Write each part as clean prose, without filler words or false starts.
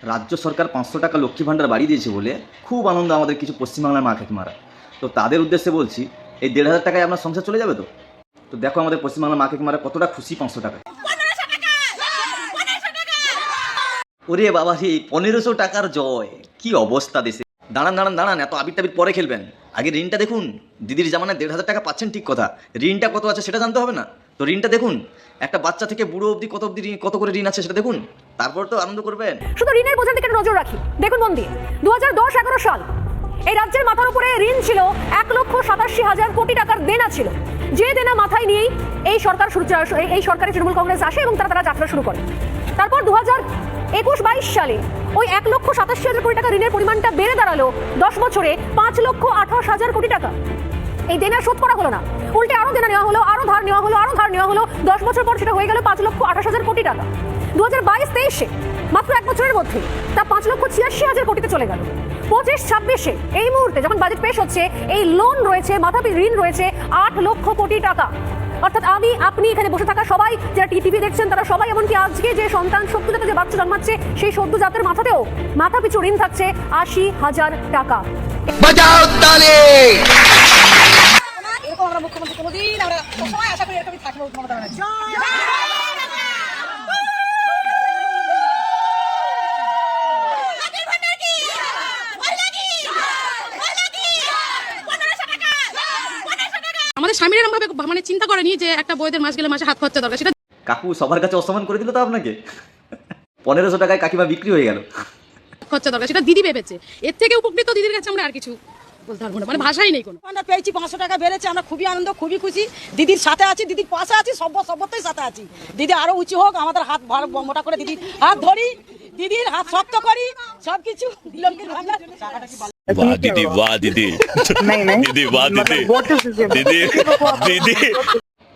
রাজ্য সরকার 500 টাকা লক্ষ্মী ভাণ্ডার বাড়িয়ে দিয়েছে বলে খুব আনন্দ আমাদের কিছু পশ্চিমবাংলার মা কাকিমারা। তো তাদের উদ্দেশ্যে বলছি, এই 1,500 টাকায় আপনার সংসার চলে যাবে তো? তো দেখো আমাদের পশ্চিমবাংলার মা কাকিমারা কতটা খুশি 500 টাকায়। ওরে বাবা রে, 1500 টাকার জয়! কি অবস্থা দেশে! দাঁড়ান দাঁড়ান দাঁড়ান, এত আবির টাবির পরে খেলবেন। আগে ঋণটা দেখুন। দিদির জামানায় 1,500 টাকা পাচ্ছেন ঠিক কথা, ঋণটা কত আছে সেটা জানতে হবে না? তো ঋণটা দেখুন, একটা বাচ্চা থেকে বুড়ো অবধি কত করে ঋণ আছে সেটা দেখুন, তারপর তো আনন্দ করবেন। শুধু ঋণের বোঝার দিকে নজর রাখি, দেখুন মন দিয়ে। 2010-11 সাল এই রাজ্যের মাথার উপরে ঋণ ছিল 1,87,000 কোটি টাকার দেনা ছিল। যে দেনা মাথায় নিয়েই এই সরকারের তৃণমূল কংগ্রেস আসে এবং তারা যাত্রা শুরু করে। তারপর 2021-22 সালে ওই 1,87,000 কোটি টাকা ঋণের পরিমাণটা বেড়ে দাঁড়ালো 10 বছরে 5,28,000 কোটি টাকা। এই দেনা শোধ করা হলো না, উল্টে আরো দেনা নেওয়া হলো, আরো ধার নেওয়া হলো। 10 বছর পর সেটা হয়ে গেল 5,28,000 কোটি টাকা। 2022-23-এ মাত্র এক বছরের মধ্যে তা 5,86,000 কোটিতে চলে গেল। 25-26-এ এই মুহূর্তে যখন বাজেট পেশ হচ্ছে, এই লোন রয়েছে, মাথাপিছু ঋণ রয়েছে 8 লক্ষ কোটি টাকা। অর্থাৎ আপনি এখানে বসে থাকা সবাই যারা টিভি দেখছেন, তারা সবাই, এমনকি আজকে যে সন্তান সদ্যজাত যে বাচ্চা জন্মাচ্ছে, সেই সদ্যজাতের মাথাতেও মাথাপিছু ঋণ থাকছে 80,000 টাকা। বাজাও তালে। এরকম আমরা মুখ্যমন্ত্রী কোনোদিন আমরা সবসময় আশা করি এরকমই থাকবো। মমতা ব্যানার্জি আমাদের স্বামীর এরকম ভাবে মানে চিন্তা করেনি যে একটা বইদের মাস গেলে মাসে হাত খরচা দরকার। সেটা কাকু সবার কাছে অসম্মান করে দিল তো আপনাকে। 1500 টাকায় কাকিমা বিক্রি হয়ে গেল। খরচা দরকার সেটা দিদি ভেবেছে। এর থেকে উপকৃত দিদির কাছে আমরা আর কিছু বলতে পারবো না, মানে ভাষাই নেই কোনো। আমরা পেয়েছি 500 টাকা বেড়েছে, আমরা খুবই আনন্দ, খুবই খুশি। দিদির সাথে আছি, দিদির পাশে আছি, সর্বত্রই সাথে আছি। দিদি আরো উঁচু হোক, আমাদের হাত মোটা করে দিদির হাত ধরি, দিদির হাত শক্ত করি, সবকিছু লক্ষ্মীর ভান্ডার। वाह दीदी, वाह दीदी, दीदी वाह दीदी, दीदी दीदी।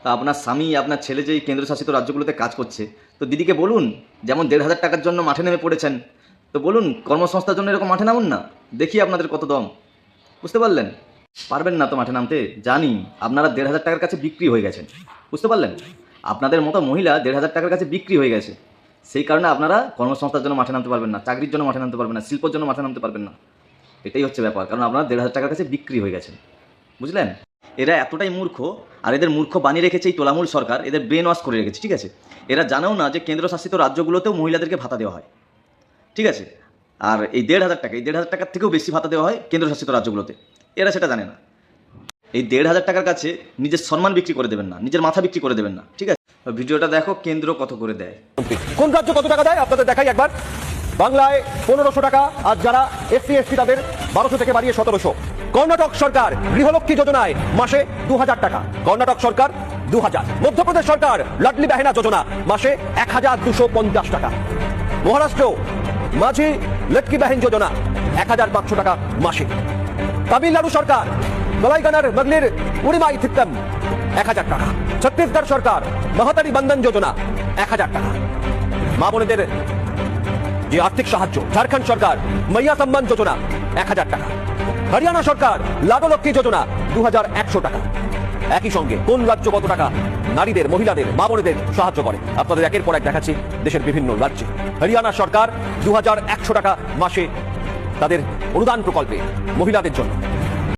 তা আপনার স্বামী, আপনার ছেলে যে কেন্দ্রশাসিত রাজ্যগুলোতে কাজ করছে, তো দিদিকে বলুন, যেমন 1,500 টাকার জন্য মাঠে নেমে পড়েছেন, তো বলুন কর্মসংস্থার জন্য এরকম মাঠে নামুন না। দেখি আপনাদের কত দম। বুঝতে পারলেন? পারবেন না তো মাঠে নামতে, জানি। আপনারা 1,500 টাকার কাছে বিক্রি হয়ে গেছেন। বুঝতে পারলেন? আপনাদের মতো মহিলা 1,500 টাকার কাছে বিক্রি হয়ে গেছে। সেই কারণে আপনারা কর্মসংস্থার জন্য মাঠে নামতে পারবেন না, চাকরির জন্য মাঠে নামতে পারবেন না, শিল্পের জন্য মাঠে নামতে পারবেন না। এটাই হচ্ছে ব্যাপার, কারণ আপনারা 1,500 টাকার কাছে বিক্রি হয়ে গেছেন। বুঝলেন? এরা এতটাই মূর্খ, আর এদের মূর্খ বানিয়ে রেখেছে এই তোলামূল সরকার, এদের ব্রেন ওয়াশ করে রেখেছে। ঠিক আছে? এরা জানেও না যে কেন্দ্রশাসিত রাজ্যগুলোতেও মহিলাদেরকে ভাতা দেওয়া হয়। ঠিক আছে? আর এই 1,500 টাকার থেকেও বেশি ভাতা দেওয়া হয় কেন্দ্রশাসিত রাজ্যগুলোতে। এরা সেটা জানে না। এই 1,500 টাকার কাছে নিজের সম্মান বিক্রি করে দেবেন না, নিজের মাথা বিক্রি করে দেবেন না। ঠিক আছে? ভিডিওটা দেখো, কেন্দ্র কত করে দেয়। কোন রাজ্য কত টাকা দেয় আপনাদের দেখাই একবার। বাংলায় 1500 টাকা, আর যারা এসসি এসটি তাদের 1200 থেকে বাড়িয়ে 1700। কর্ণাটক সরকার গৃহলক্ষ্মী যোজনায় মাসে 2,000 টাকা, কর্ণাটক সরকার 2,000। মধ্যপ্রদেশ সরকার লাডলি বাহেনা যোজনা মাসে 1,250 টাকা। মহারাষ্ট্র মাঝি লটকি বাহিন যোজনা 1,500 টাকা মাসে। তামিলনাড়ু সরকার মালাইগানার মগলির উড়িমাই থিত্তম 1,000 টাকা। ছত্তিশগড় সরকার মহাতারি বন্ধন যোজনা 1,000 টাকা। মা বোনেদের যে আর্থিক সাহায্য, ঝাড়খণ্ড সরকার মাইয়া সম্মান যোজনা 1,000 টাকা। হরিয়ানা সরকার লাডলক্ষ্মী যোজনা 2,100 টাকা। একই সঙ্গে কোন রাজ্য কত টাকা নারীদের, মহিলাদের, মা বোনেদের সাহায্য করে আপনাদের একের পর এক দেখাচ্ছি দেশের বিভিন্ন রাজ্যে। হরিয়ানা সরকার 2,100 টাকা মাসে তাদের অনুদান প্রকল্পে মহিলাদের জন্য।